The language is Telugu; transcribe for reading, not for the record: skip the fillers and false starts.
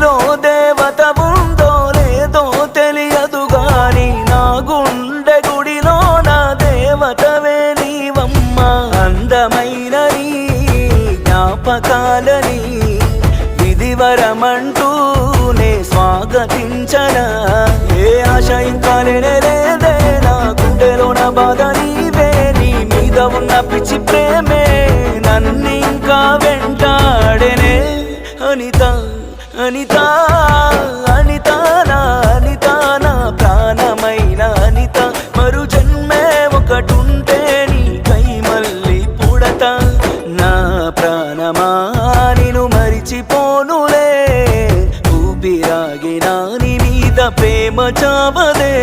నీలో దేవత ఉందో లేదో తెలియదు గాని నా గుండె గుడిలో నా దేవతవే నీవమ్మ అందమైన నీ జ్ఞాపకాలని విధివరమంటూ నే స్వాగతించనా ఏ ఆశ ఇంకా లేదే నా గుండెలో నా బాధ నీవే నీ మీద ఉన్న పిచ్చి ప్రేమే నన్నింకా వెంటాడెనే అనిత అనిత అనిత నా అనిత నా ప్రాణమైన అనిత మరు జన్మే ఒకటుంటే నీకై మళ్ళీ పుడతా నా ప్రాణమా నిన్ను మరిచిపోనులే ఊపిరాగినా నీ మీద ప్రేమ చావదే